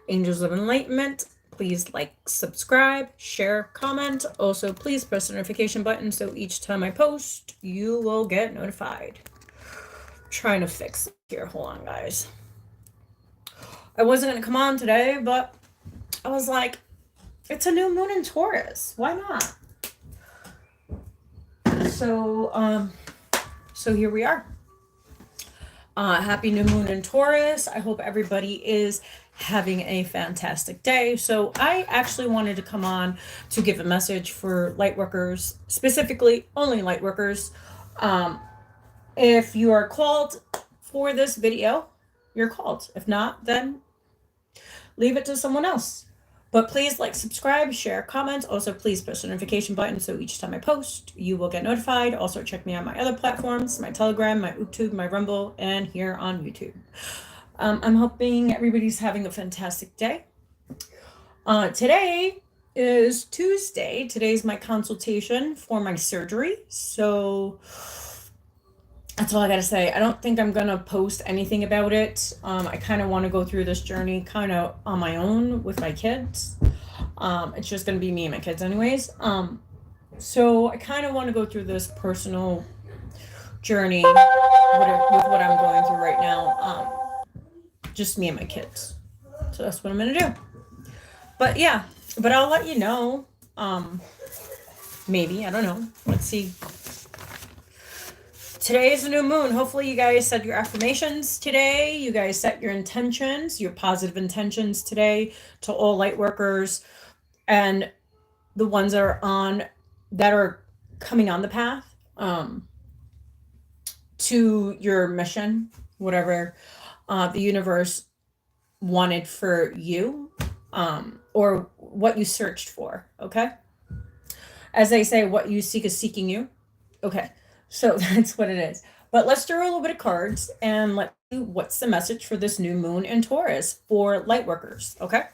Angels of Enlightenment. Please like, subscribe, share, comment. Also, please press the notification button so each time I post, you will get notified. Trying to fix it here. Hold on, guys. I wasn't going to come on today, but I was like, it's a new moon in Taurus. Why not? So here we are. Happy new moon in Taurus. I hope everybody is having a fantastic day. So I actually wanted to come on to give a message for Lightworkers, specifically only Lightworkers. If you are called for this video, you're called. If not, then leave it to someone else. But please like, subscribe, share, comment. Also, please push the notification button so each time I post, you will get notified. Also, check me out on my other platforms, my Telegram, my YouTube, my Rumble, and here on YouTube. I'm hoping everybody's having a fantastic day. Today is Tuesday. Today's my consultation for my surgery. So that's all I gotta say. I don't think I'm gonna post anything about it. I kind of want to go through this journey kind of on my own with my kids. It's just gonna be me and my kids anyways. So I kind of want to go through this personal journey with what I'm going through right now. Just me and my kids. So that's what I'm gonna do. But yeah, but I'll let you know. Maybe, I don't know. Let's see. Today is a new moon. Hopefully you guys set your affirmations today. You guys set your intentions, your positive intentions today to all light workers and the ones that are coming on the path to your mission, whatever the universe wanted for you, or what you searched for. Okay. As they say, what you seek is seeking you. Okay. So that's what it is. But let's draw a little bit of cards and let's see what's the message for this new moon in Taurus for light workers. Okay.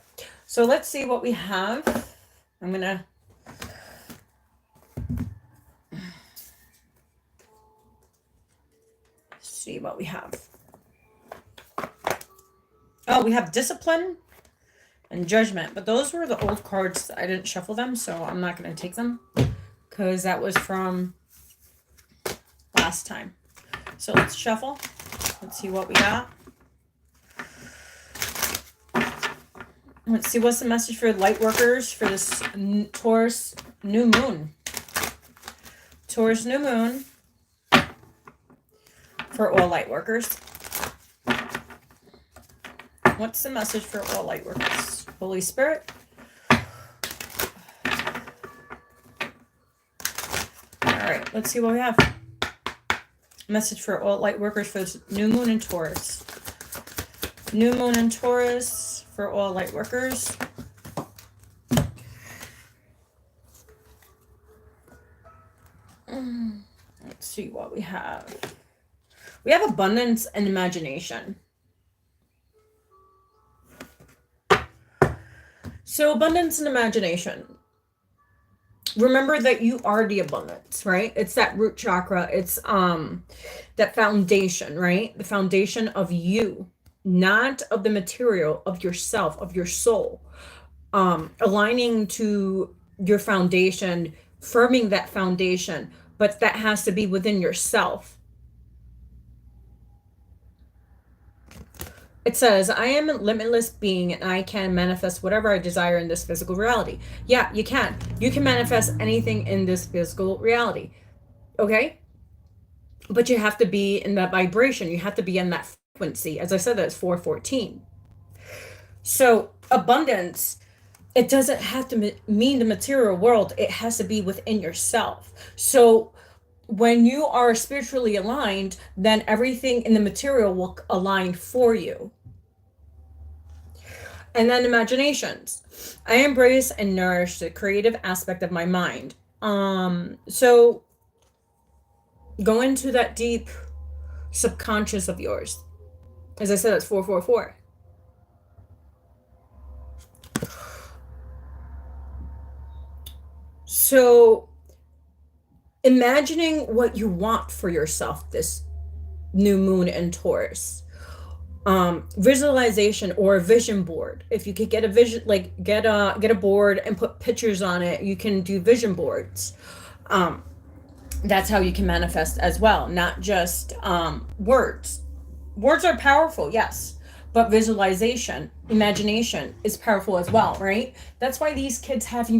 So let's see what we have. I'm going to see what we have. Oh, we have discipline and judgment, but those were the old cards. I didn't shuffle them, so I'm not going to take them because that was from last time. So let's shuffle. Let's see what we got. Let's see what's the message for light workers for this Taurus new moon. Taurus new moon for all light workers. What's the message for all light workers? Holy Spirit. All right, let's see what we have. Message for all light workers for this new moon in Taurus. New moon in Taurus for all light workers. Let's see what we have. We have abundance and imagination. So abundance and imagination. Remember that you are the abundance, right? It's that root chakra. It's that foundation, right? The foundation of you, not of the material, of yourself, of your soul. Aligning to your foundation, firming that foundation, but that has to be within yourself. It says, I am a limitless being and I can manifest whatever I desire in this physical reality. Yeah, you can. You can manifest anything in this physical reality. Okay? But you have to be in that vibration. You have to be in that frequency. As I said, that's 414. So abundance, it doesn't have to mean the material world. It has to be within yourself. So when you are spiritually aligned, then everything in the material will align for you. And then imaginations. I embrace and nourish the creative aspect of my mind. So go into that deep subconscious of yours. As I said, it's 444. So imagining what you want for yourself this new moon in Taurus. Visualization or a vision board. If you could get a vision, like get a board and put pictures on it, you can do vision boards. That's how you can manifest as well, not just words. Words are powerful, yes, but visualization, imagination is powerful as well, right? That's why these kids have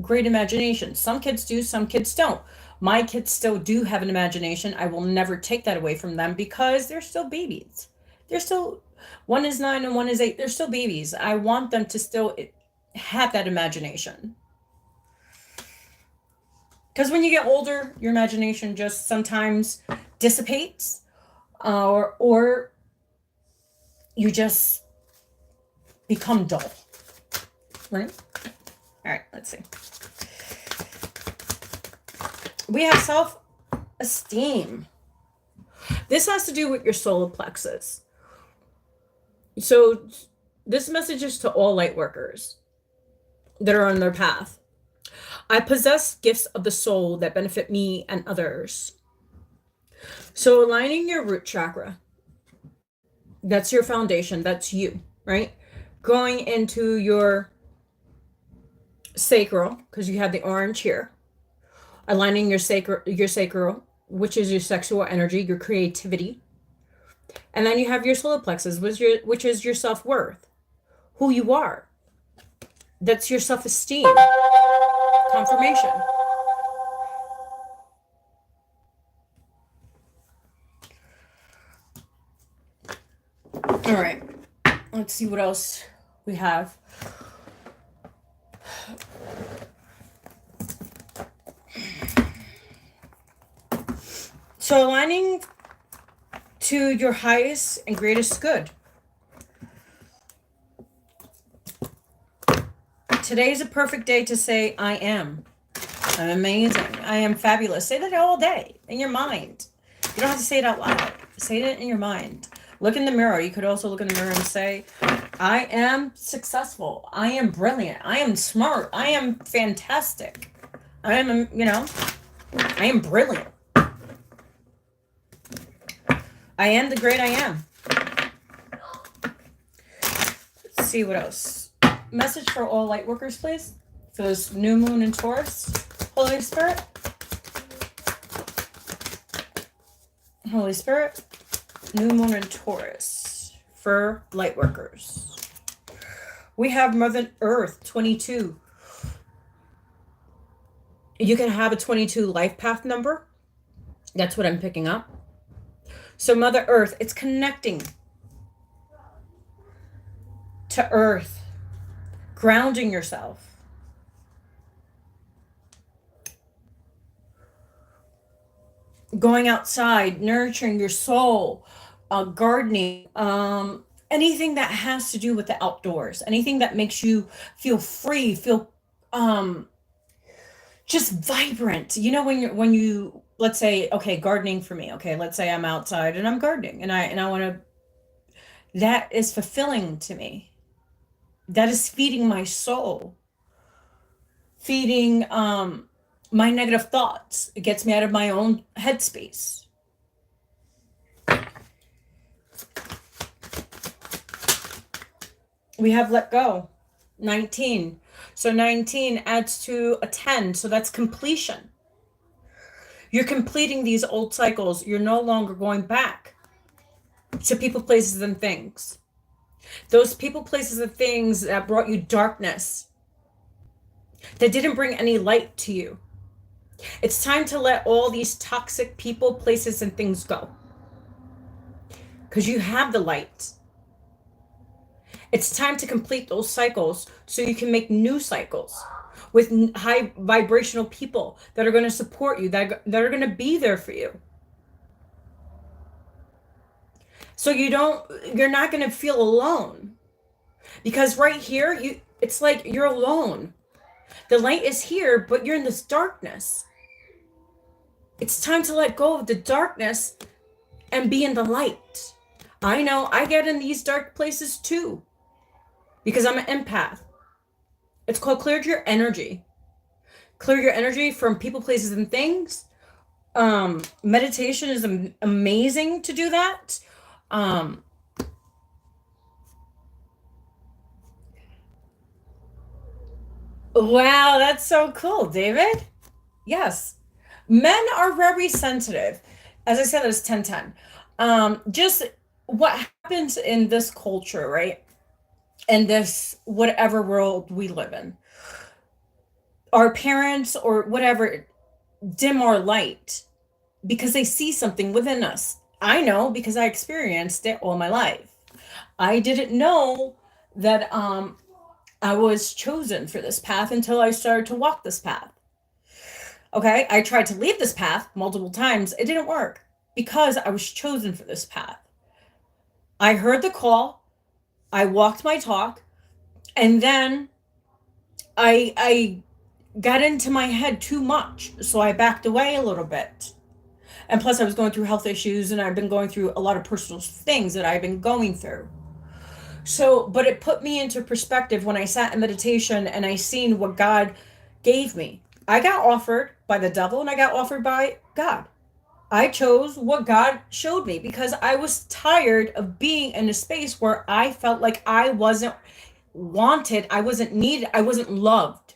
great imagination. Some kids do, some kids don't. My kids still do have an imagination. I will never take that away from them because they're still babies. They're still, one is 9 and one is 8. They're still babies. I want them to still have that imagination. Because when you get older, your imagination just sometimes dissipates, or you just become dull, right? All right, let's see. We have self-esteem. This has to do with your solar plexus. So this message is to all light workers that are on their path. I possess gifts of the soul that benefit me and others. So aligning your root chakra, that's your foundation, that's you, right? Going into your sacral, because you have the orange here. Aligning your sacral, which is your sexual energy, your creativity. And then you have your solar plexus, which is your self-worth, who you are. That's your self-esteem. Confirmation. All right, let's see what else we have. So aligning to your highest and greatest good. Today is a perfect day to say, I am. I'm amazing. I am fabulous. Say that all day in your mind. You don't have to say it out loud. Say it in your mind. Look in the mirror. You could also look in the mirror and say, I am successful. I am brilliant. I am smart. I am fantastic. I am, I am brilliant. I am the great I am. Let's see what else. Message for all light workers, please. For this new moon in Taurus. Holy Spirit. Holy Spirit. New moon in Taurus for light workers. We have Mother Earth 22. You can have a 22 life path number. That's what I'm picking up. So Mother Earth, it's connecting to Earth, grounding yourself. Going outside, nurturing your soul, gardening, anything that has to do with the outdoors, anything that makes you feel free, feel just vibrant. When you let's say, okay, gardening for me. Okay, let's say I'm outside and I'm gardening and I want to, that is fulfilling to me. That is feeding my soul, feeding my negative thoughts. It gets me out of my own headspace. We have let go, 19. So 19 adds to a 10. So that's completion. You're completing these old cycles. You're no longer going back to people, places, and things. Those people, places, and things that brought you darkness, that didn't bring any light to you. It's time to let all these toxic people, places, and things go. Because you have the light. It's time to complete those cycles so you can make new cycles with high vibrational people that are going to support you, that are going to be there for you. So you're not going to feel alone. Because right here, it's like you're alone. The light is here, but you're in this darkness. It's time to let go of the darkness and be in the light. I know I get in these dark places too, because I'm an empath. It's called clear your energy. Clear your energy from people, places, and things. Meditation is amazing to do that. Wow, that's so cool, David. Yes. Men are very sensitive. As I said, it's 10-10. Just what happens in this culture, right? In this whatever world we live in. Our parents or whatever dim our light because they see something within us. I know because I experienced it all my life. I didn't know that I was chosen for this path until I started to walk this path. Okay, I tried to leave this path multiple times. It didn't work because I was chosen for this path. I heard the call, I walked my talk, and then I got into my head too much. So I backed away a little bit. And plus I was going through health issues and I've been going through a lot of personal things that I've been going through. So, but it put me into perspective when I sat in meditation and I seen what God gave me. I got offered by the devil and I got offered by God. I chose what God showed me because I was tired of being in a space where I felt like I wasn't wanted, I wasn't needed, I wasn't loved.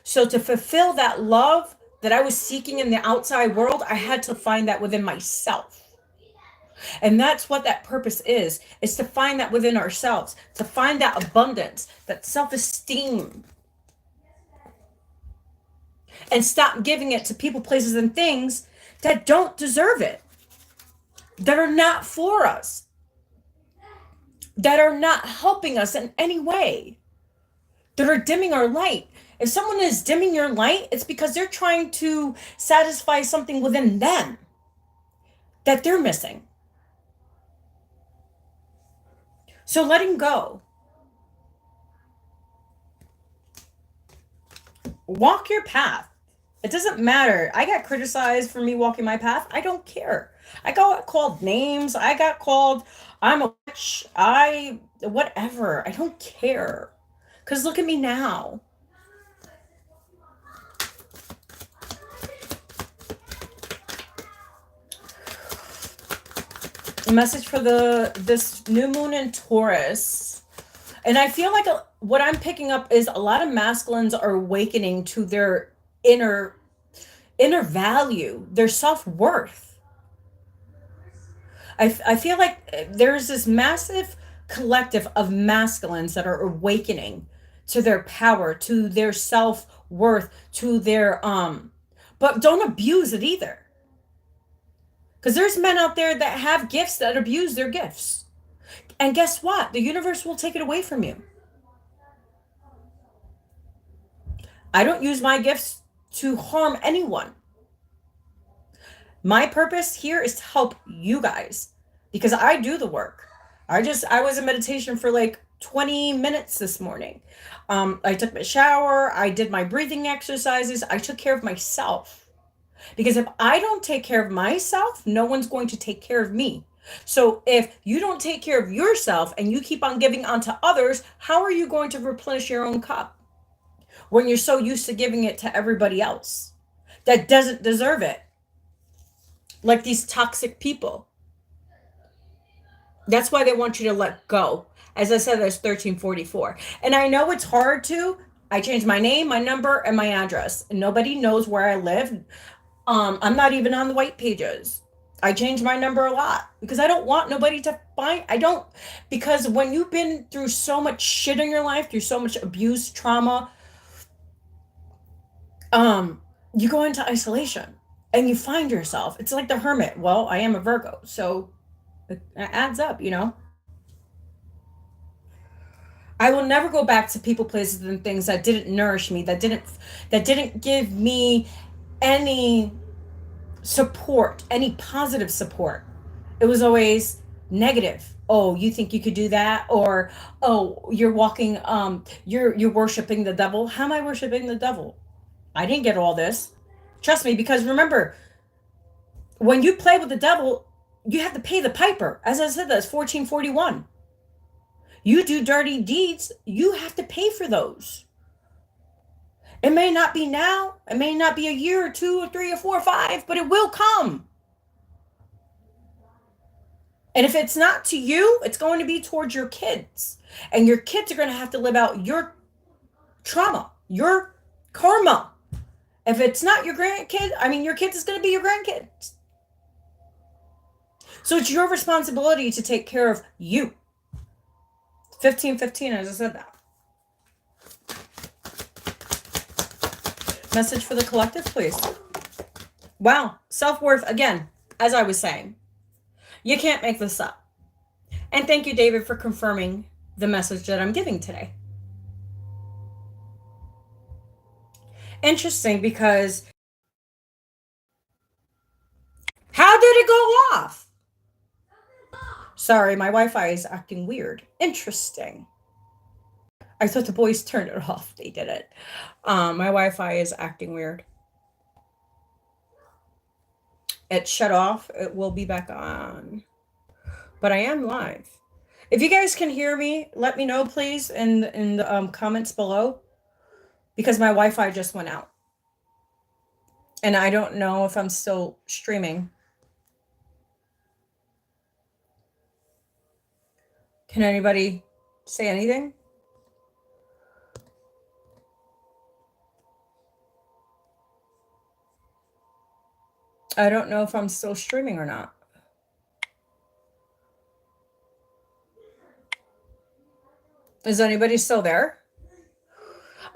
So to fulfill that love that I was seeking in the outside world, I had to find that within myself. And that's what that purpose is to find that within ourselves, to find that abundance, that self-esteem, and stop giving it to people, places, and things that don't deserve it, that are not for us, that are not helping us in any way, that are dimming our light. If someone is dimming your light, it's because they're trying to satisfy something within them that they're missing. So letting go. Walk your path. It doesn't matter. I got criticized for me walking my path. I don't care. I got called names. I got called, I'm a witch. Whatever. I don't care. Because look at me now. A message for this new moon in Taurus. And I feel like what I'm picking up is a lot of masculines are awakening to their inner value, their self-worth. I feel like there's this massive collective of masculines that are awakening to their power, to their self-worth, to their but don't abuse it either. Because there's men out there that have gifts that abuse their gifts. And guess what? The universe will take it away from you. I don't use my gifts to harm anyone. My purpose here is to help you guys because I do the work. I was in meditation for like 20 minutes this morning. I took my shower, I did my breathing exercises, I took care of myself. Because if I don't take care of myself, no one's going to take care of me. So if you don't take care of yourself and you keep on giving onto others, how are you going to replenish your own cup when you're so used to giving it to everybody else that doesn't deserve it? Like these toxic people. That's why they want you to let go. As I said, there's 1344. And I know it's hard to. I changed my name, my number, and my address. And nobody knows where I live. I'm not even on the white pages. I change my number a lot because I don't want nobody to find. Because when you've been through so much shit in your life, through so much abuse, trauma, you go into isolation and you find yourself. It's like the hermit. Well, I am a Virgo, so it adds up, you know. I will never go back to people, places, and things that didn't nourish me, that didn't give me any support, any positive support. It was always negative. Oh, you think you could do that? Or oh, you're walking you're worshiping the devil. How am I worshiping the devil? I didn't get all this. Trust me, because remember, when you play with the devil, you have to pay the piper. As I said, that's 1441. You do dirty deeds, you have to pay for those. It may not be now, it may not be a year or two or three or four or five, but it will come. And if it's not to you, it's going to be towards your kids. And your kids are going to have to live out your trauma. Your karma. If it's not your grandkid, your kid is going to be your grandkid. So it's your responsibility to take care of you. 1515, as I said that. Message for the collective, please. Wow. Self-worth, again, as I was saying. You can't make this up. And thank you, David, for confirming the message that I'm giving today. Interesting, because how did it go off? Sorry, my Wi-Fi is acting weird. Interesting. I thought the boys turned it off. They didn't. My Wi-Fi is acting weird. It shut off. It will be back on. But I am live. If you guys can hear me, let me know, please, in the comments below. Because my Wi-Fi just went out. And I don't know if I'm still streaming. Can anybody say anything? I don't know if I'm still streaming or not. Is anybody still there?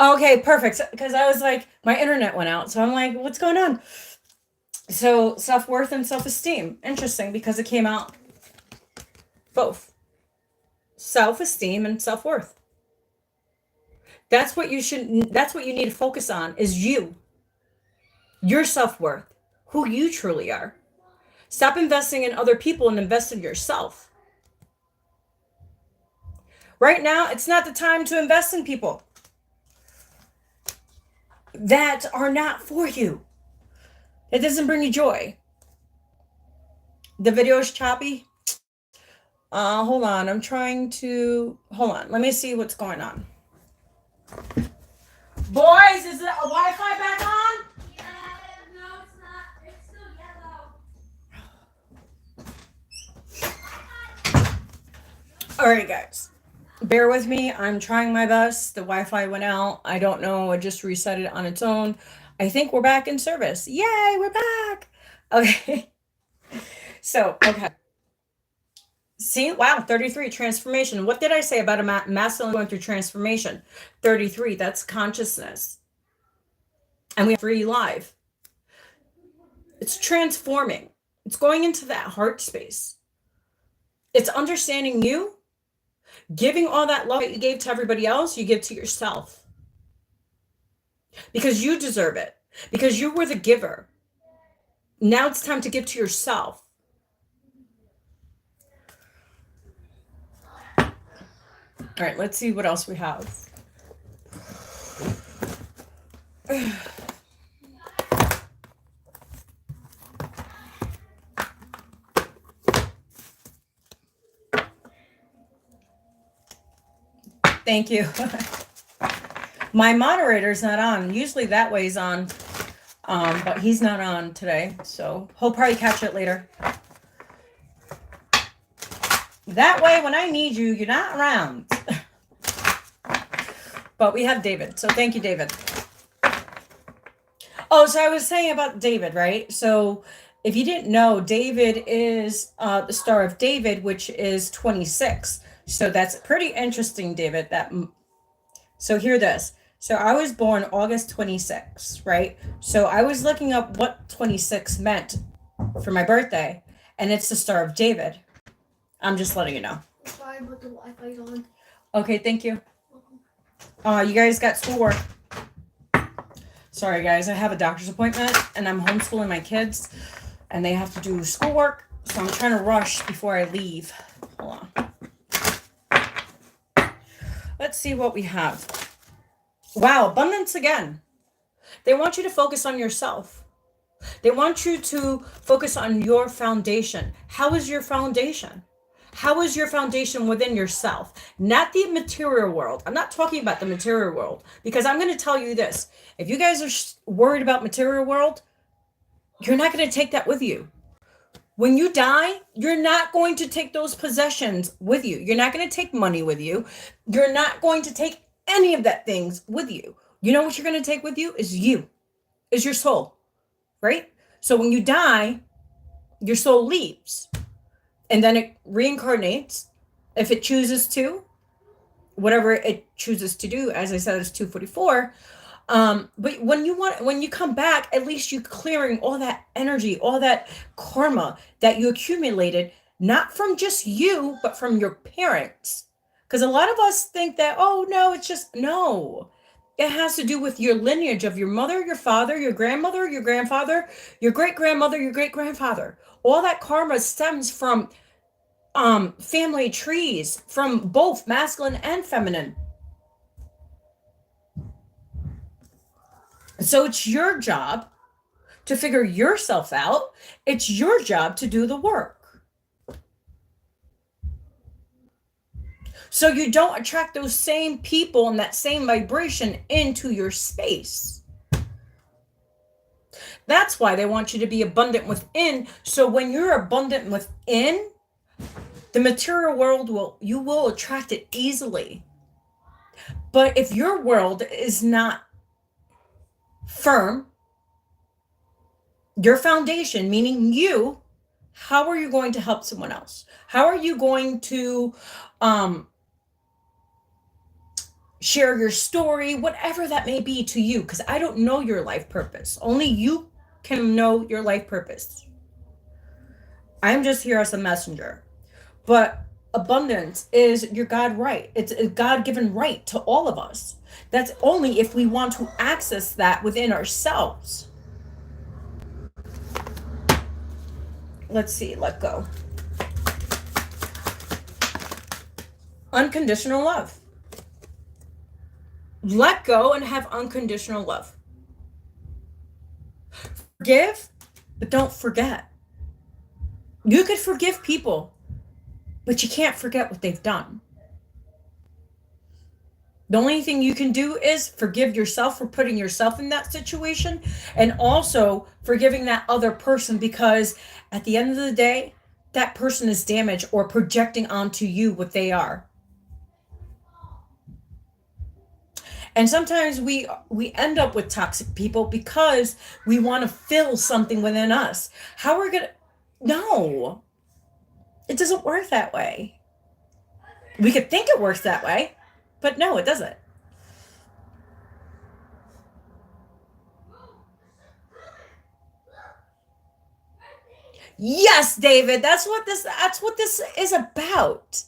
Okay, perfect. Because I was like, my internet went out. So I'm like, what's going on? So self-worth and self-esteem. Interesting, because it came out both. Self-esteem and self-worth. That's what you need to focus on, is you. Your self-worth. Who you truly are. Stop investing in other people and invest in yourself. Right now, it's not the time to invest in people that are not for you. It doesn't bring you joy. The video is choppy. Hold on. Hold on. Let me see what's going on. Boys, is the Wi-Fi back on? Yeah, no, it's not. It's still yellow. All right, guys. Bear with me. I'm trying my best. The Wi-Fi went out. I don't know. I just reset it on its own. I think we're back in service. Yay, we're back. Okay. So, okay. See, wow, 33, transformation. What did I say about a masculine going through transformation? 33, that's consciousness. And we have 3 live. It's transforming. It's going into that heart space. It's understanding you. Giving all that love that you gave to everybody else, you give to yourself. Because you deserve it. Because you were the giver. Now it's time to give to yourself. All right, let's see what else we have. Thank you. My moderator's not on. Usually that way's on, but he's not on today, so he'll probably catch it later. That way, when I need you, you're not around. But we have David, so thank you, David. Oh, so I was saying about David, right? So if you didn't know, David is the Star of David, which is 26. So that's pretty interesting, David. So hear this. So I was born August 26, right? So I was looking up what 26 meant for my birthday, and it's the Star of David. I'm just letting you know. Sorry, but the Wi-Fi's on. Okay, thank you. You guys got schoolwork. Sorry, guys. I have a doctor's appointment, and I'm homeschooling my kids, and they have to do schoolwork. So I'm trying to rush before I leave. Hold on. Let's see what we have. Wow, abundance again. They want you to focus on yourself. They want you to focus on your foundation. How is your foundation? How is your foundation within yourself? Not the material world. I'm not talking about the material world, because I'm going to tell you this. If you guys are worried about material world, you're not going to take that with you. When you die, you're not going to take those possessions with you. You're not going to take money with you. You're not going to take any of that things with you. You know what you're going to take with you is your soul, right? So when you die, your soul leaves and then it reincarnates if it chooses to, whatever it chooses to do. As I said, it's 244. But when you come back, at least you're clearing all that energy, all that karma that you accumulated, not from just you, but from your parents. Because a lot of us think that, oh no, it's just no. It has to do with your lineage of your mother, your father, your grandmother, your grandfather, your great grandmother, your great grandfather. All that karma stems from family trees, from both masculine and feminine. So it's your job to figure yourself out. It's your job to do the work. So you don't attract those same people and that same vibration into your space. That's why they want you to be abundant within. So when you're abundant within, the material world you will attract it easily. But if your world is not firm, your foundation, meaning you, how are you going to help someone else? How are you going to share your story, whatever that may be to you? Because I don't know your life purpose. Only you can know your life purpose. I'm just here as a messenger. But abundance is your God right. It's a God-given right to all of us. That's only if we want to access that within ourselves. Let's see, let go. Unconditional love. Let go and have unconditional love. Forgive, but don't forget. You could forgive people, but you can't forget what they've done. The only thing you can do is forgive yourself for putting yourself in that situation, and also forgiving that other person, because at the end of the day, that person is damaged or projecting onto you what they are. And sometimes we end up with toxic people because we want to fill something within us. How we're gonna? No, it doesn't work that way. We could think it works that way, but no, it doesn't. Yes, David, that's what this is about.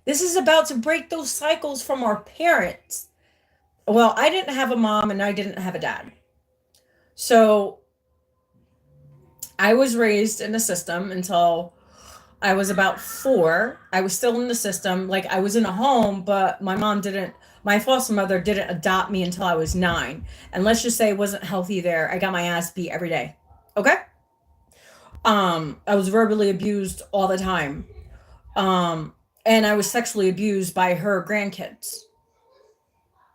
This is about to break those cycles from our parents. Well, I didn't have a mom and I didn't have a dad. So I was raised in the system until I was about 4. I was still in the system. Like, I was in a home, but my foster mother didn't adopt me until I was 9. And let's just say it wasn't healthy there. I got my ass beat every day. Okay? I was verbally abused all the time. And I was sexually abused by her grandkids.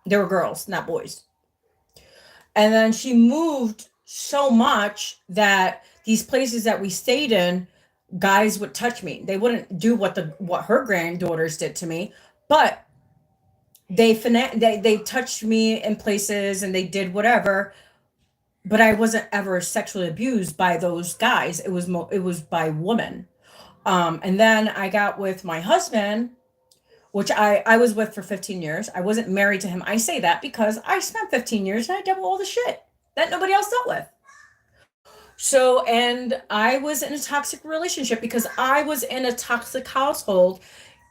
They were girls, not boys. And then she moved so much that these places that we stayed in, guys would touch me. They wouldn't do what her granddaughters did to me, but they touched me in places and they did whatever. But I wasn't ever sexually abused by those guys. It was by women. And then I got with my husband, which I was with for 15 years. I wasn't married to him. I say that because I spent 15 years and I dealt with all the shit that nobody else dealt with. So, and I was in a toxic relationship because I was in a toxic household,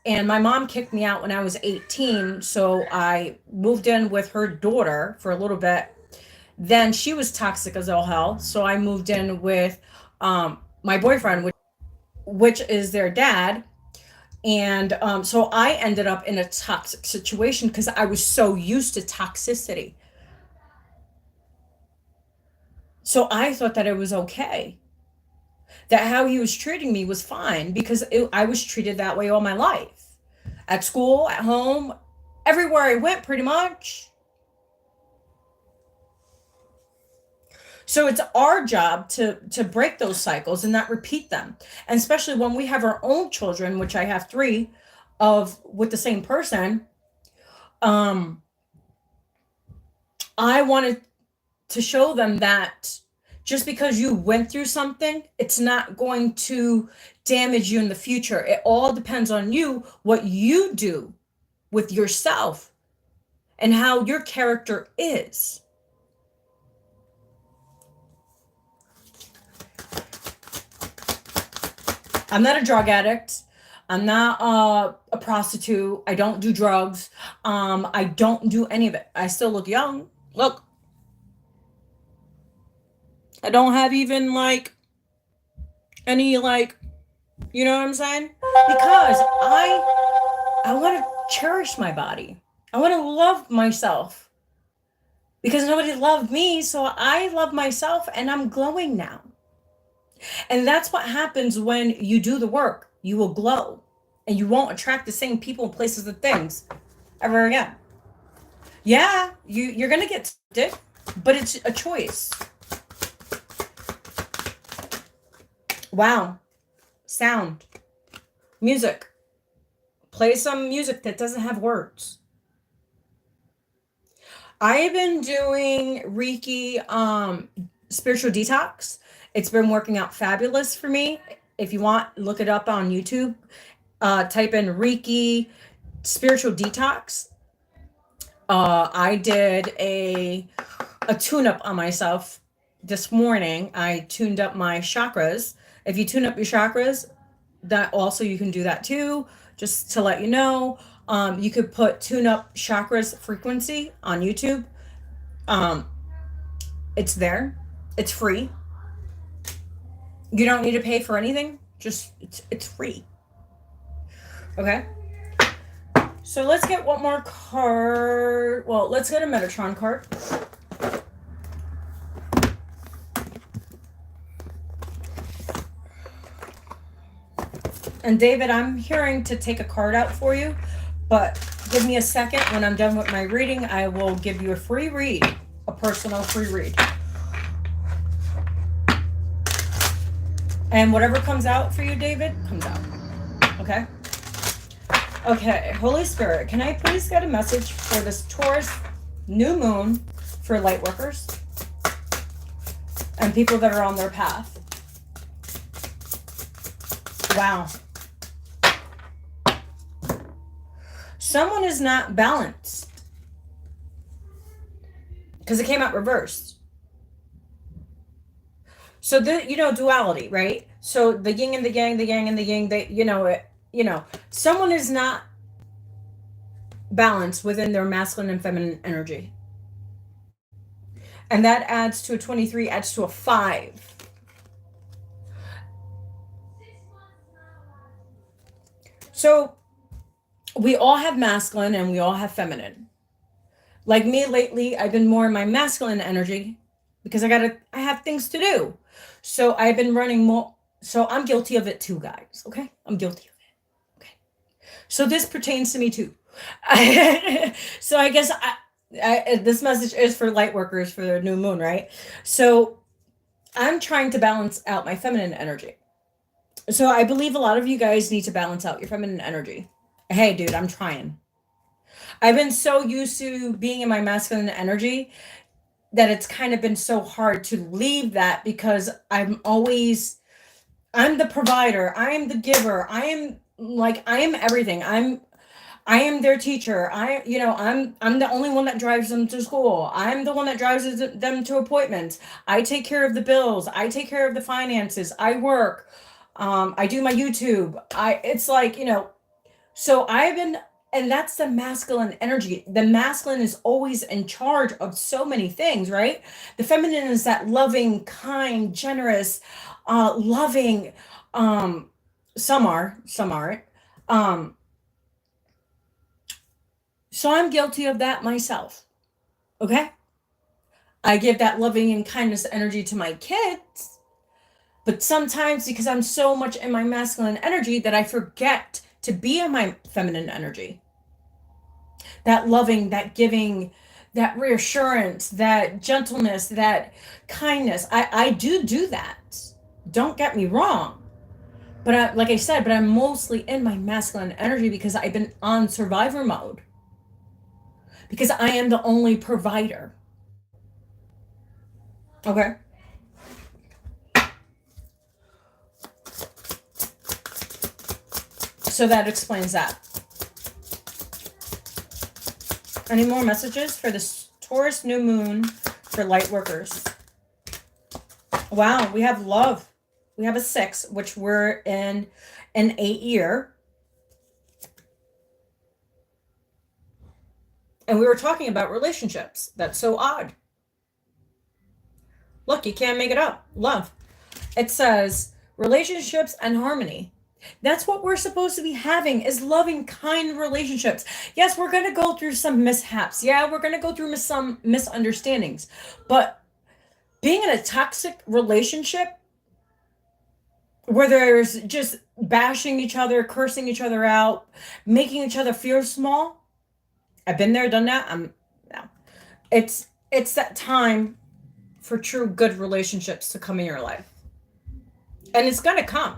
and my mom kicked me out when I was 18. So I moved in with her daughter for a little bit. Then she was toxic as all hell. So I moved in with my boyfriend, which is their dad. And so I ended up in a toxic situation because I was so used to toxicity. So I thought that it was okay, that how he was treating me was fine, because I was treated that way all my life. At school, at home, everywhere I went, pretty much. So it's our job to break those cycles and not repeat them. And especially when we have our own children, which I have 3 of with the same person, I wanted to show them that just because you went through something, it's not going to damage you in the future. It all depends on you, what you do with yourself and how your character is. I'm not a drug addict. I'm not a prostitute. I don't do drugs. I don't do any of it. I still look young. Look, I don't have even like any like, you know what I'm saying? Because I want to cherish my body. I want to love myself. Because nobody loved me, so I love myself and I'm glowing now. And that's what happens when you do the work. You will glow and you won't attract the same people, places, and things ever again. Yeah, you're going to get tempted, but it's a choice. Wow. Sound. Music. Play some music that doesn't have words. I've been doing Reiki spiritual detox. It's been working out fabulous for me. If you want, look it up on YouTube. Type in Reiki spiritual detox. I did a tune-up on myself this morning. I tuned up my chakras. If you tune up your chakras, that also you can do that too. Just to let you know, you could put tune up chakras frequency on YouTube. It's there. It's free. You don't need to pay for anything. Just it's free. Okay. So let's get one more card. Well, let's get a Metatron card. And David, I'm hearing to take a card out for you, but give me a second. When I'm done with my reading, I will give you a free read, a personal free read. And whatever comes out for you, David, comes out. Okay? Okay, Holy Spirit, can I please get a message for this Taurus new moon for Lightworkers and people that are on their path? Wow. Someone is not balanced because it came out reversed. So duality, right? So the yin and the yang, the yang and the yin, someone is not balanced within their masculine and feminine energy. And that adds to a 23, adds to a 5. So we all have masculine and we all have feminine. Like me lately, I've been more in my masculine energy because I have things to do. So I've been running more. So I'm guilty of it too, guys. Okay. I'm guilty of it. Okay. So this pertains to me too. So I guess this message is for Lightworkers for their new moon, right? So I'm trying to balance out my feminine energy. So I believe a lot of you guys need to balance out your feminine energy. Hey, dude, I'm trying. I've been so used to being in my masculine energy that it's kind of been so hard to leave that because I'm the provider. I am the giver. I am everything. I am their teacher. I'm the only one that drives them to school. I'm the one that drives them to appointments. I take care of the bills. I take care of the finances. I work. I do my YouTube. So and that's the masculine energy. The masculine is always in charge of so many things, right? The feminine is that loving, kind, generous, loving. Some aren't. So I'm guilty of that myself. Okay? I give that loving and kindness energy to my kids. But sometimes because I'm so much in my masculine energy that I forget to be in my feminine energy. That loving, that giving, that reassurance, that gentleness, that kindness. I do that. Don't get me wrong. But like I said, I'm mostly in my masculine energy because I've been on survivor mode. Because I am the only provider. Okay. So that explains that. Any more messages for this Taurus new moon for light workers? Wow, we have love. We have a 6, which we're in an 8 year. And we were talking about relationships. That's so odd. Look, you can't make it up. Love. It says relationships and harmony. That's what we're supposed to be having, is loving, kind relationships. Yes, we're going to go through some mishaps. Yeah, we're going to go through some misunderstandings. But being in a toxic relationship where there's just bashing each other, cursing each other out, making each other feel small. I've been there, done that. No. It's that time for true good relationships to come in your life. And it's going to come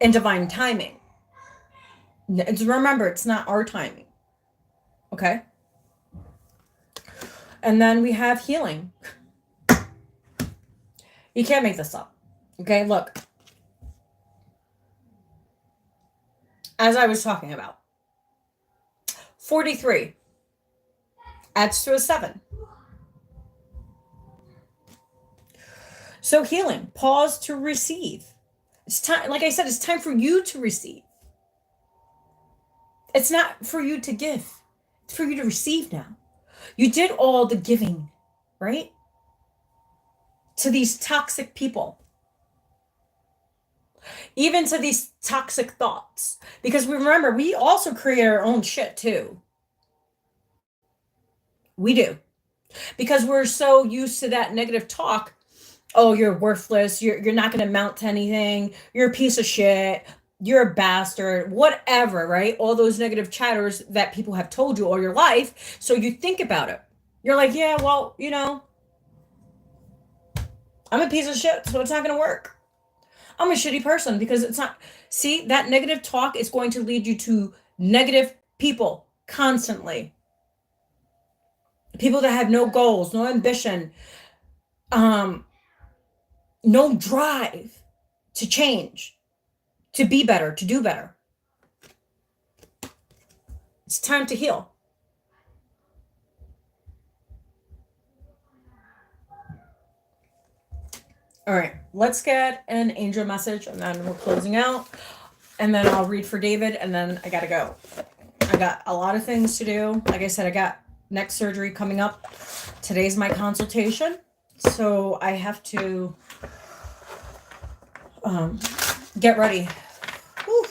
in divine timing. Remember, it's not our timing. Okay? And then we have healing. You can't make this up. Okay, look. As I was talking about, 43 adds to a 7. So healing, pause to receive. It's time, like I said, it's time for you to receive. It's not for you to give. It's for you to receive now. You did all the giving, right? To these toxic people. Even to these toxic thoughts. Because remember, we also create our own shit too. We do. Because we're so used to that negative talk. Oh, you're worthless. You're not going to amount to anything. You're a piece of shit. You're a bastard. Whatever, right? All those negative chatters that people have told you all your life. So you think about it. You're like, yeah, well, you know, I'm a piece of shit, so it's not going to work. I'm a shitty person because it's not. See, that negative talk is going to lead you to negative people constantly. People that have no goals, no ambition, no drive to change, to be better, to do better. It's time to heal. All right, let's get an angel message and then we're closing out. And then I'll read for David and then I gotta go. I got a lot of things to do. Like I said, I got neck surgery coming up. Today's my consultation. So I have to get ready. Whew.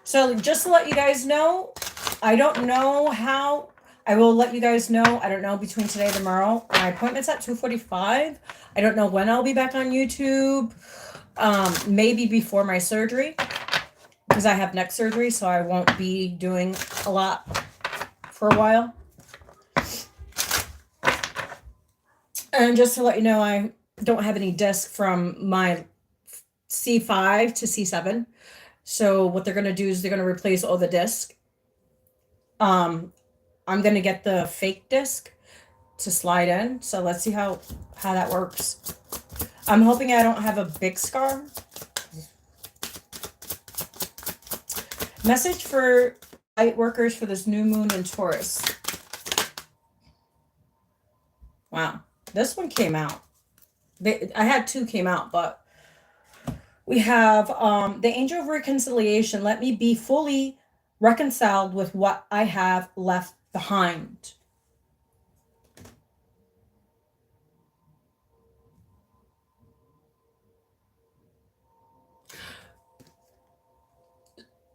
So just to let you guys know, I don't know how. I will let you guys know. I don't know between today and tomorrow. My appointment's at 2:45. I don't know when I'll be back on YouTube. Maybe before my surgery. Because I have neck surgery, so I won't be doing a lot for a while. And just to let you know, I don't have any disc from my C5 to C7. So what they're going to do is they're going to replace all the disc. I'm going to get the fake disc to slide in. So let's see how that works. I'm hoping I don't have a big scar. Message for light workers for this new moon in Taurus. Wow. This one came out. I had 2 came out, but we have the angel of reconciliation. Let me be fully reconciled with what I have left behind.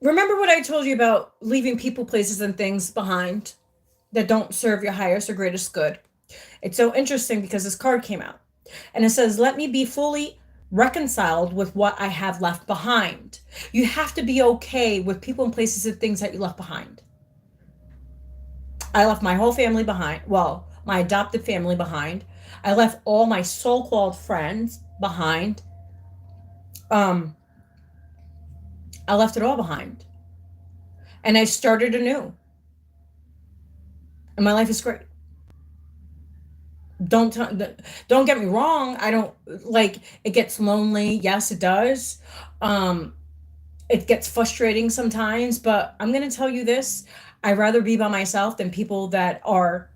Remember what I told you about leaving people, places, and things behind that don't serve your highest or greatest good? It's so interesting because this card came out and it says, let me be fully reconciled with what I have left behind. You have to be okay with people and places and things that you left behind. I left my whole family behind. Well, my adopted family behind. I left all my so-called friends behind. I left it all behind. And I started anew. And my life is great. Don't don't get me wrong. I don't like it gets lonely. Yes, it does. Um, it gets frustrating sometimes, but I'm going to tell you this. I'd rather be by myself than people that are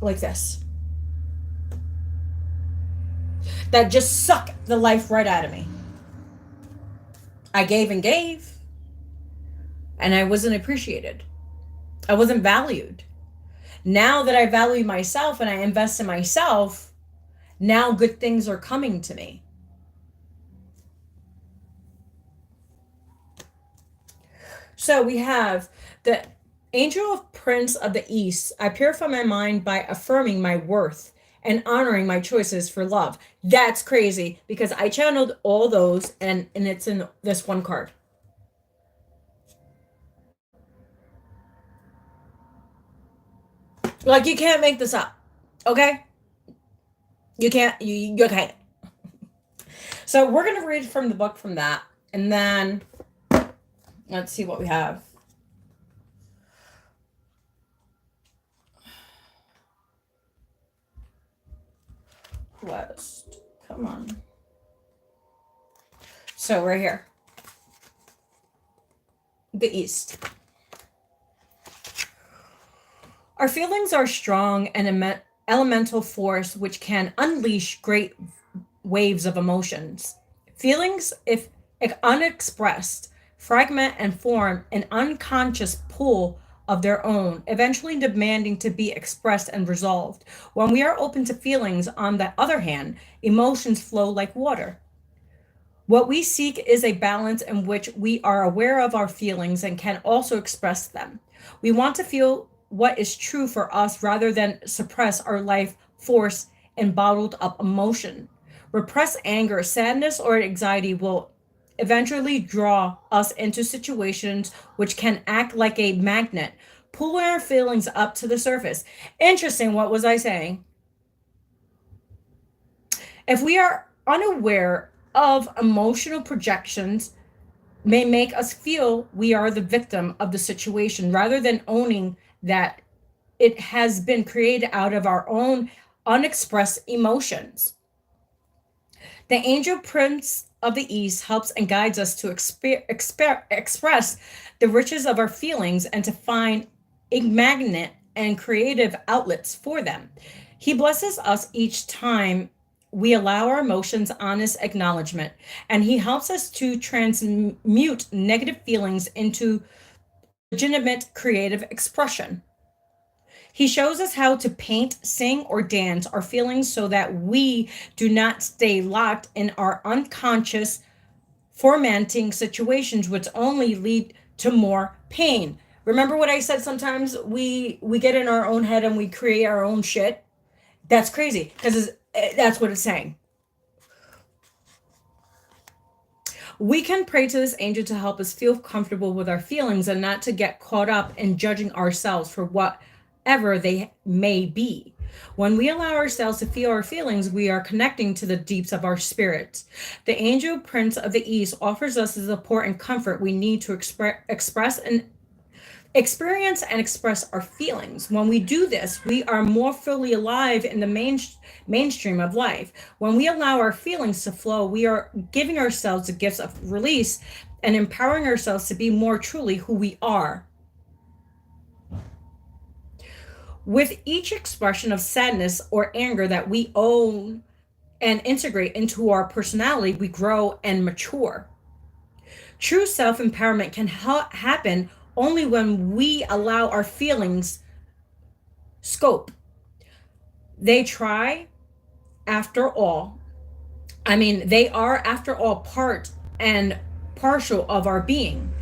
like this, that just suck the life right out of me. I gave and gave, and I wasn't appreciated. I wasn't valued. Now that I value myself and I invest in myself, now good things are coming to me. So we have the angel of Prince of the East. I purify my mind by affirming my worth and honoring my choices for love. That's crazy because I channeled all those and it's in this one card. Like you can't make this up. Okay? You can't you can't. So we're going to read from the book from that and then let's see what we have. West. Come on. So right here. The East. Our feelings are strong and elemental force which can unleash great waves of emotions. Feelings, if unexpressed, fragment and form an unconscious pool of their own, eventually demanding to be expressed and resolved. When we are open to feelings, on the other hand, emotions flow like water. What we seek is a balance in which we are aware of our feelings and can also express them. We want to feel what is true for us rather than suppress our life force and bottled up emotion. Repressed anger, sadness, or anxiety will eventually draw us into situations which can act like a magnet, pulling our feelings up to the surface. Interesting, what was I saying? If we are unaware of emotional projections, may make us feel we are the victim of the situation rather than owning that it has been created out of our own unexpressed emotions. The angel prince of the East helps and guides us to express the riches of our feelings and to find a magnet and creative outlets for them. He blesses us each time we allow our emotions honest acknowledgement, and he helps us to transmute negative feelings into legitimate creative expression. He shows us how to paint, sing, or dance our feelings so that we do not stay locked in our unconscious, formatting situations, which only lead to more pain. Remember what I said? Sometimes we get in our own head and we create our own shit. That's crazy because that's what it's saying. We can pray to this angel to help us feel comfortable with our feelings and not to get caught up in judging ourselves for whatever they may be. When we allow ourselves to feel our feelings, we are connecting to the deeps of our spirits. The angel prince of the East offers us the support and comfort we need to express and experience and express our feelings. When we do this, we are more fully alive in the mainstream of life. When we allow our feelings to flow, we are giving ourselves the gifts of release and empowering ourselves to be more truly who we are. With each expression of sadness or anger that we own and integrate into our personality, we grow and mature. True self empowerment can happen only when we allow our feelings scope. They try, after all, they are, after all, part and partial of our being.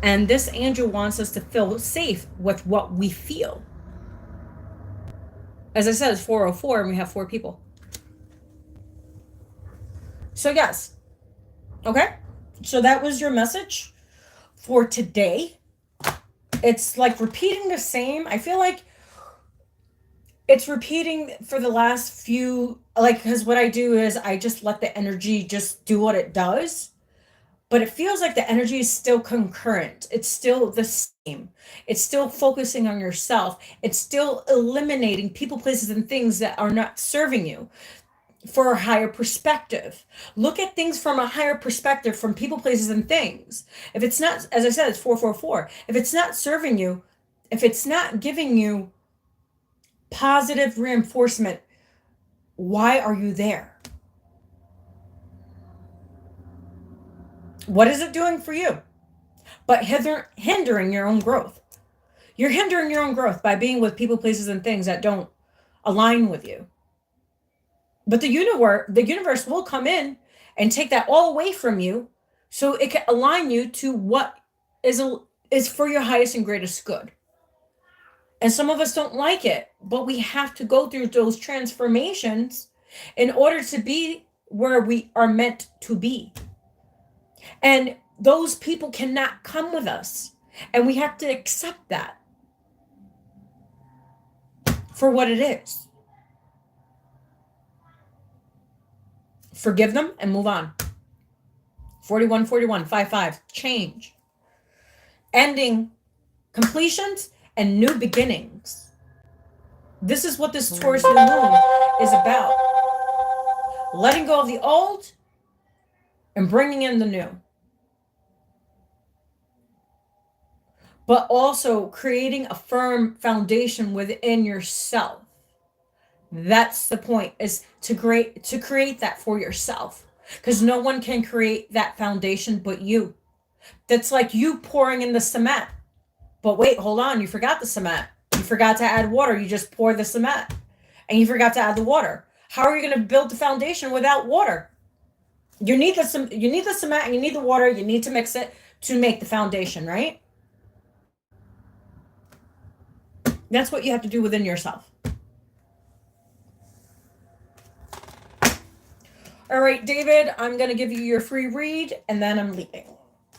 And this angel wants us to feel safe with what we feel. As I said, it's 404 and we have 4 people. So, yes. Okay. So, that was your message for today. It's like repeating the same. I feel like it's repeating for the last few, like, because what I do is I just let the energy just do what it does. but it feels like the energy is still concurrent. It's still the same. It's still focusing on yourself. It's still eliminating people, places, and things that are not serving you for a higher perspective. Look at things from a higher perspective, from people, places, and things. If it's not, as I said, it's 444. If it's not serving you, if it's not giving you positive reinforcement, why are you there? What is it doing for you? But hindering your own growth. You're hindering your own growth by being with people, places, and things that don't align with you. But the universe will come in and take that all away from you, so it can align you to what is for your highest and greatest good. And some of us don't like it, but we have to go through those transformations in order to be where we are meant to be. And those people cannot come with us. And we have to accept that for what it is. Forgive them and move on. 4141 55. Change. Ending completions and new beginnings. This is what this Taurus new moon is about. Letting go of the old and bringing in the new. But also creating a firm foundation within yourself. That's the point, is to create that for yourself. Because no one can create that foundation but you. That's like you pouring in the cement. But wait, hold on, you forgot the cement. You forgot to add water. You just poured the cement. And you forgot to add the water. How are you going to build the foundation without water? You need the cement and you need the water. You need to mix it to make the foundation, right? That's what you have to do within yourself. All right, David, I'm going to give you your free read and then I'm leaving.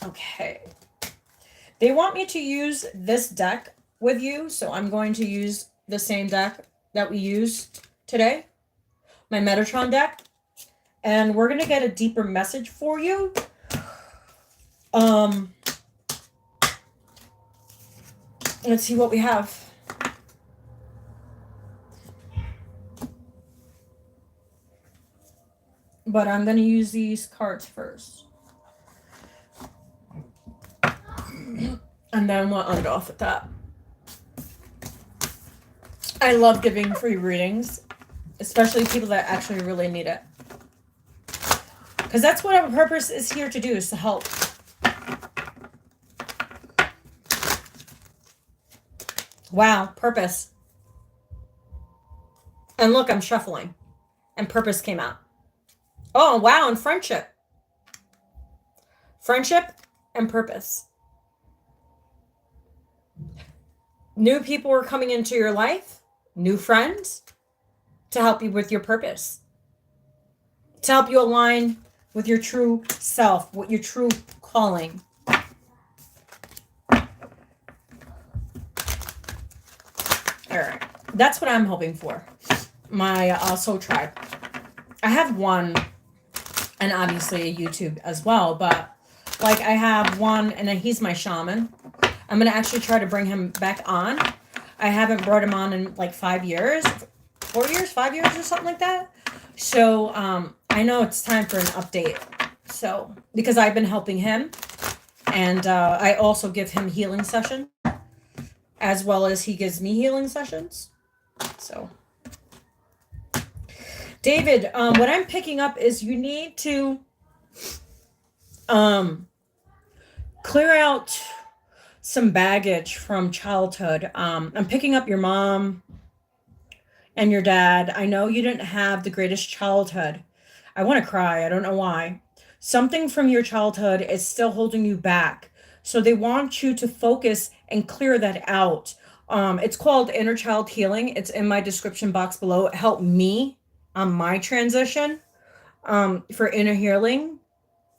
Okay. They want me to use this deck with you, so I'm going to use the same deck that we used today, my Metatron deck, and we're going to get a deeper message for you. Let's see what we have. But I'm going to use these cards first. And then we'll end off with that. I love giving free readings, especially people that actually really need it. Because that's what our purpose is here to do, is to help. Wow, purpose. And look, I'm shuffling. And purpose came out. Oh, wow, and friendship. Friendship and purpose. New people are coming into your life, new friends, to help you with your purpose. To help you align with your true self, with your true calling. All right, that's what I'm hoping for. My soul tribe. I have one, and obviously a YouTube as well, but like I have one, and then he's my shaman. I'm going to actually try to bring him back on. I haven't brought him on in like 5 years, 4 years, 5 years or something like that. So I know it's time for an update. So, because I've been helping him, and I also give him healing sessions, as well as he gives me healing sessions. So, David, what I'm picking up is you need to clear out some baggage from childhood. I'm picking up your mom and your dad. I know you didn't have the greatest childhood. I want to cry. I don't know why. Something from your childhood is still holding you back. So they want you to focus and clear that out. It's called Inner Child Healing. It's in my description box below. It helped me on my transition for inner healing,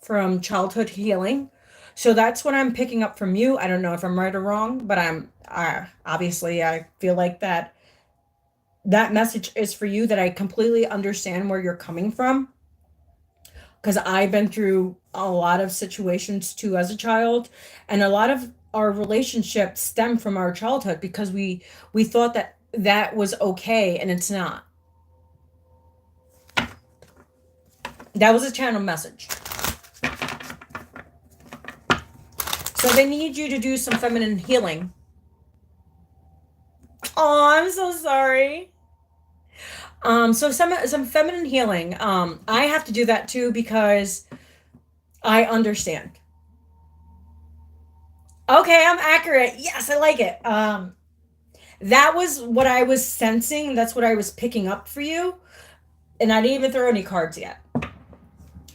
from childhood healing. So that's what I'm picking up from you. I don't know if I'm right or wrong, but obviously I feel like that message is for you, that I completely understand where you're coming from. because I've been through a lot of situations too as a child, and a lot of our relationships stem from our childhood because we thought that that was okay, and it's not. That was a channel message. So they need you to do some feminine healing. Oh, I'm so sorry. So some feminine healing. I have to do that too because I understand. Okay, I'm accurate. Yes, I like it. That was what I was sensing. That's what I was picking up for you. And I didn't even throw any cards yet.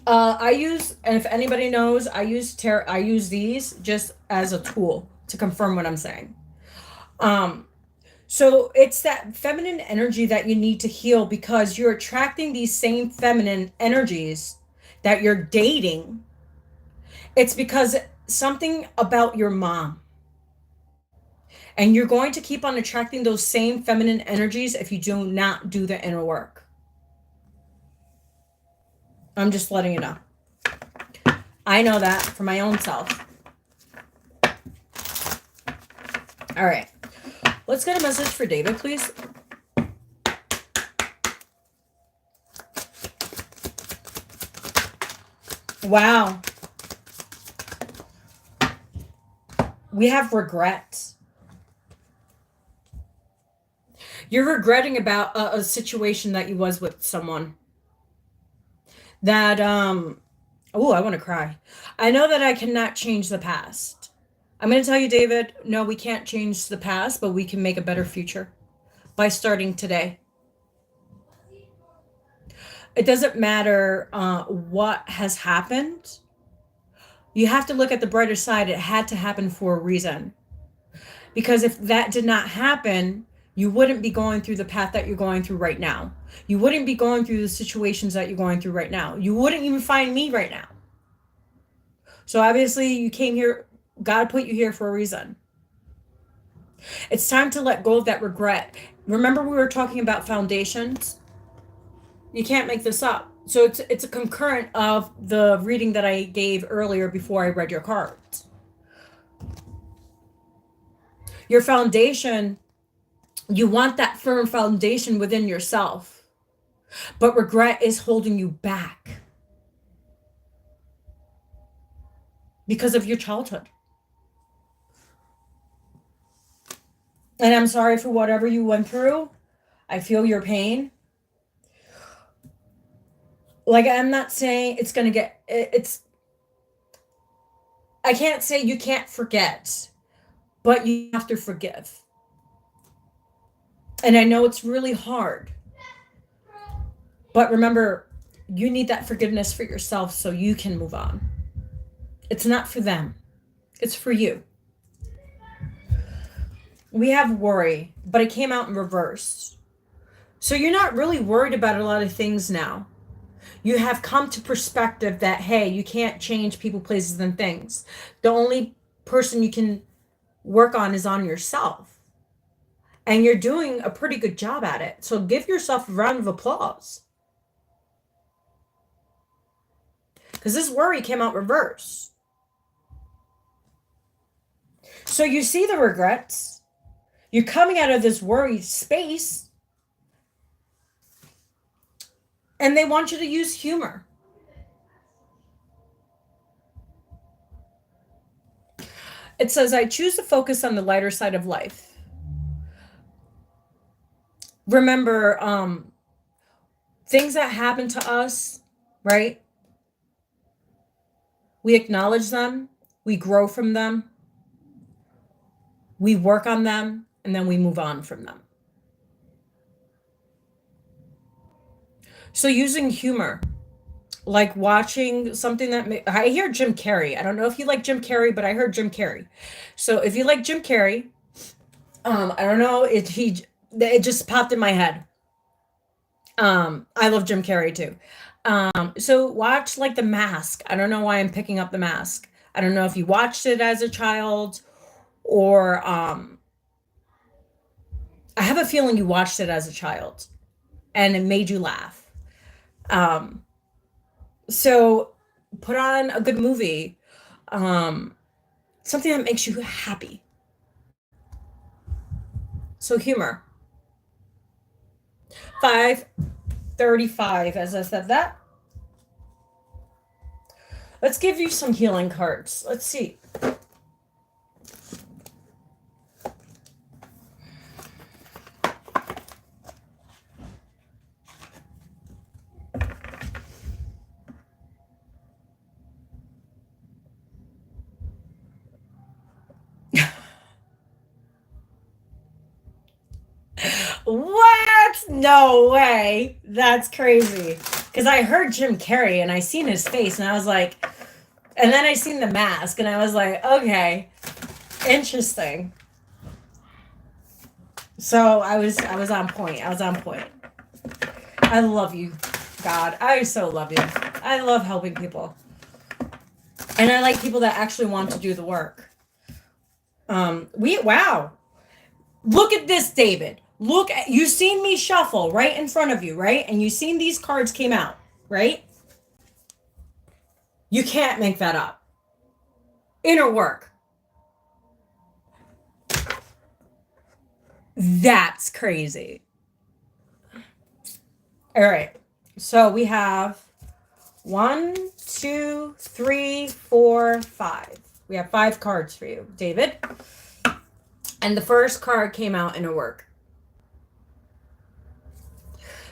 I use, and if anybody knows, I use Terra. I use these just as a tool to confirm what I'm saying. Um, so it's that feminine energy that you need to heal because you're attracting these same feminine energies that you're dating. It's because something about your mom. And you're going to keep on attracting those same feminine energies if you do not do the inner work. I'm just letting you know. I know that for my own self. All right. Let's get a message for David, please. Wow. We have regrets. You're regretting about a situation that you was with someone. That, oh, I want to cry. I know that I cannot change the past. I'm going to tell you, David, no, we can't change the past, but we can make a better future by starting today. It doesn't matter what has happened. You have to look at the brighter side. It had to happen for a reason. Because if that did not happen, you wouldn't be going through the path that you're going through right now. You wouldn't be going through the situations that you're going through right now. You wouldn't even find me right now. So obviously you came here, God put you here for a reason. It's time to let go of that regret. Remember we were talking about foundations? You can't make this up. So it's a concurrent of the reading that I gave earlier before I read your cards. Your foundation, you want that firm foundation within yourself. But regret is holding you back because of your childhood. And I'm sorry for whatever you went through. I feel your pain. Like, I'm not saying it's going to get, I can't say you can't forget, but you have to forgive. And I know it's really hard. But remember, you need that forgiveness for yourself so you can move on. It's not for them. It's for you. We have worry, but it came out in reverse. So you're not really worried about a lot of things now. You have come to perspective that, hey, you can't change people, places, and things. The only person you can work on is on yourself. And you're doing a pretty good job at it. So give yourself a round of applause. Because this worry came out reverse. So you see the regrets. You're coming out of this worry space. And they want you to use humor. It says, I choose to focus on the lighter side of life. Remember, things that happen to us, right? We acknowledge them. We grow from them. We work on them. And then we move on from them. So using humor, like watching something that I hear Jim Carrey. I don't know if you like Jim Carrey, but I heard Jim Carrey. So if you like Jim Carrey, I don't know, it just popped in my head. I love Jim Carrey too. So watch like The Mask. I don't know why I'm picking up The Mask. I don't know if you watched it as a child or I have a feeling you watched it as a child and it made you laugh. So put on a good movie, something that makes you happy. So humor. 535, as I said that. Let's give you some healing cards. Let's see. What? No way. That's crazy. Because I heard Jim Carrey and I seen his face and I was like, and then I seen the mask and I was like, okay, interesting. So I was on point. I was on point. I love you, God. I so love you. I love helping people. And I like people that actually want to do the work. Wow. Look at this, David. Look at, you seen me shuffle right in front of you, right? And you seen these cards came out, right? You can't make that up. Inner work. That's crazy. All right. So we have 1, 2, 3, 4, 5. We have 5 cards for you, David. And the first card came out in a work.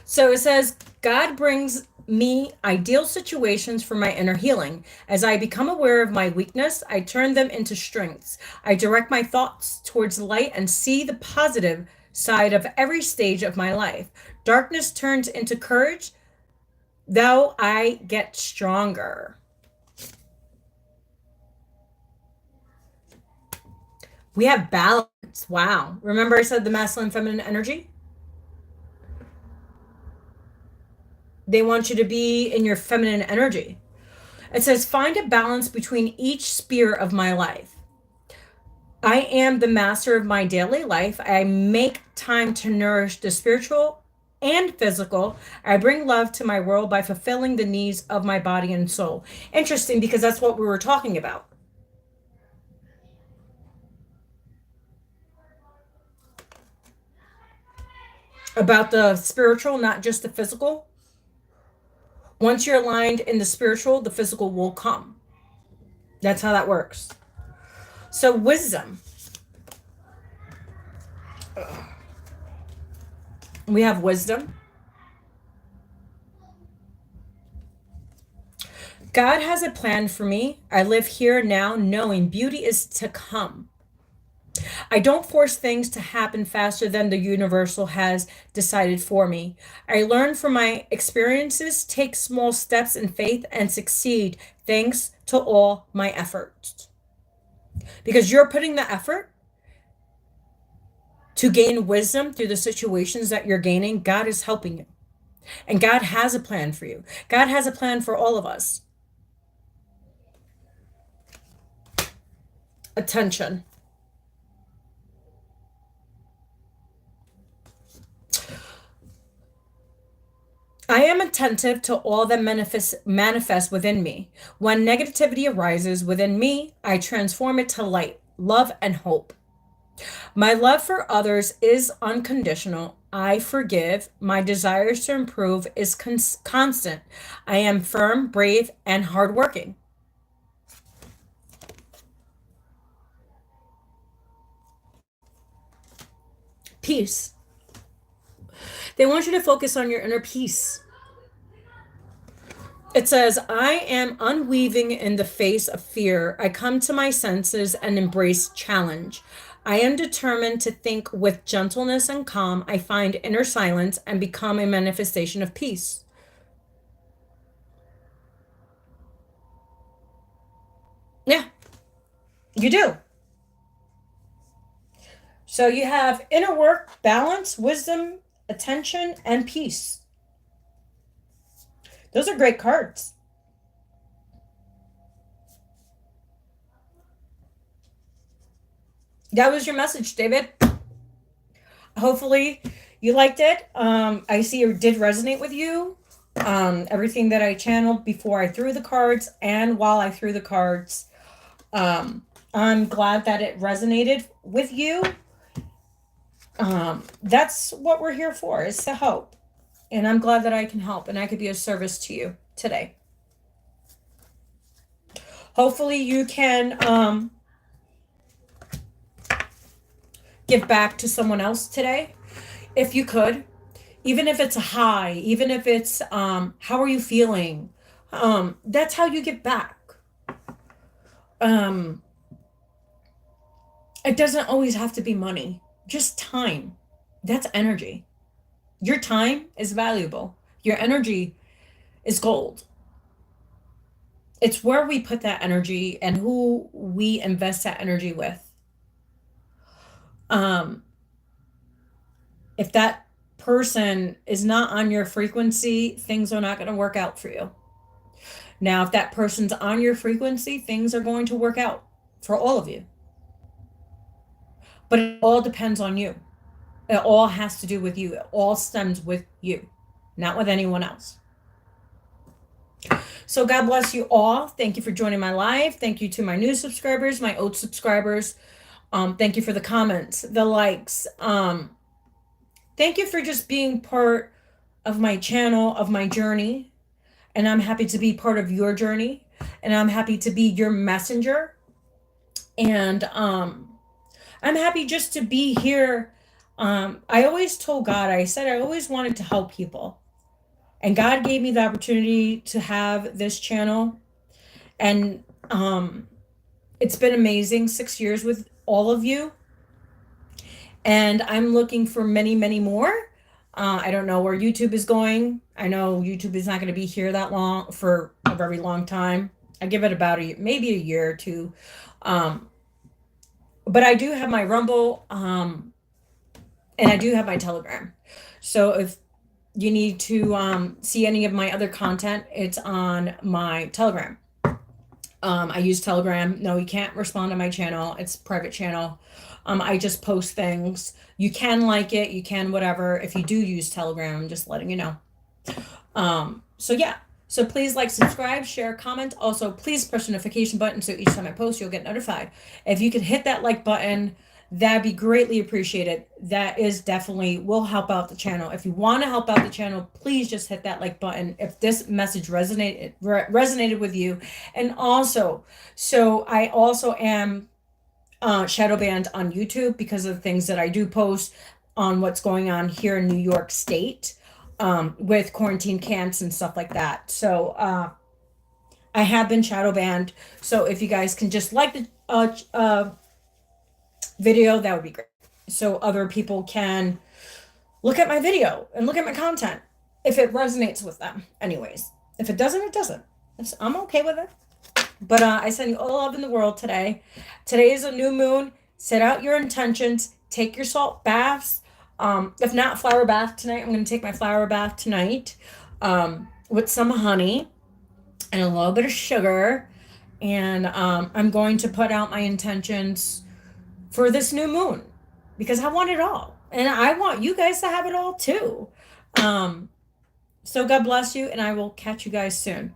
So it says, God brings me ideal situations for my inner healing. As I become aware of my weakness, I turn them into strengths. I direct my thoughts towards light and see the positive side of every stage of my life. Darkness turns into courage, though I get stronger. We have balance. Wow. Remember I said the masculine feminine energy? They want you to be in your feminine energy. It says, find a balance between each sphere of my life. I am the master of my daily life. I make time to nourish the spiritual and physical. I bring love to my world by fulfilling the needs of my body and soul. Interesting, because that's what we were talking about. About the spiritual, not just the physical. Once you're aligned in the spiritual, the physical will come. That's how that works. So wisdom. We have wisdom. God has a plan for me. I live here now knowing beauty is to come. I don't force things to happen faster than the universal has decided for me. I learn from my experiences, take small steps in faith, and succeed thanks to all my efforts. Because you're putting the effort to gain wisdom through the situations that you're gaining, God is helping you. And God has a plan for you. God has a plan for all of us. Attention. I am attentive to all that manifests within me. When negativity arises within me, I transform it to light, love, and hope. My love for others is unconditional. I forgive. My desires to improve is constant. I am firm, brave, and hardworking. Peace. They want you to focus on your inner peace. It says, I am unweaving in the face of fear. I come to my senses and embrace challenge. I am determined to think with gentleness and calm. I find inner silence and become a manifestation of peace. Yeah, you do. So you have inner work, balance, wisdom, attention, and peace. Those are great cards. That was your message, David. Hopefully you liked it. I see it did resonate with you. everything that I channeled before I threw the cards and while I threw the cards. I'm glad that it resonated with you. That's what we're here for, is to help. And I'm glad that I can help and I could be of service to you today. Hopefully you can give back to someone else today, if you could. Even if it's a high, even if it's how are you feeling? That's how you give back. It doesn't always have to be money, just time. That's energy. Your time is valuable. Your energy is gold. It's where we put that energy and who we invest that energy with. If that person is not on your frequency, things are not going to work out for you. Now, if that person's on your frequency, things are going to work out for all of you. But it all depends on you. It all has to do with you. It all stems with you, not with anyone else. So God bless you all. Thank you for joining my live. Thank you to my new subscribers, my old subscribers. Thank you for the comments, the likes. Thank you for just being part of my channel, of my journey. And I'm happy to be part of your journey. And I'm happy to be your messenger. And I'm happy just to be here. I always told God, I said I always wanted to help people. And God gave me the opportunity to have this channel. And it's been amazing, 6 years with all of you. And I'm looking for many, many more. I don't know where YouTube is going. I know YouTube is not going to be here that long, for a very long time. I give it about maybe a year or two. But I do have my Rumble, and I do have my Telegram. So if you need to see any of my other content, it's on my Telegram. I use Telegram. No, you can't respond to my channel. It's a private channel. I just post things. You can like it. You can whatever. If you do use Telegram, I'm just letting you know. So yeah. So please like, subscribe, share, comment. Also, please press the notification button so each time I post, you'll get notified. If you could hit that like button, that'd be greatly appreciated. That is definitely will help out the channel. If you want to help out the channel, please just hit that like button if this message resonated with you. And also, so I also am shadow banned on YouTube because of things that I do post on what's going on here in New York State with quarantine camps and stuff like that. So I have been shadow banned. So if you guys can just like the video, that would be great. So other people can look at my video and look at my content if it resonates with them. Anyways, if it doesn't, it doesn't. I'm okay with it. But I send you all the love in the world today. Today is a new moon. Set out your intentions. Take your salt baths. If not flower bath tonight, I'm going to take my flower bath tonight with some honey and a little bit of sugar. And I'm going to put out my intentions for this new moon because I want it all. And I want you guys to have it all too. So God bless you, and I will catch you guys soon.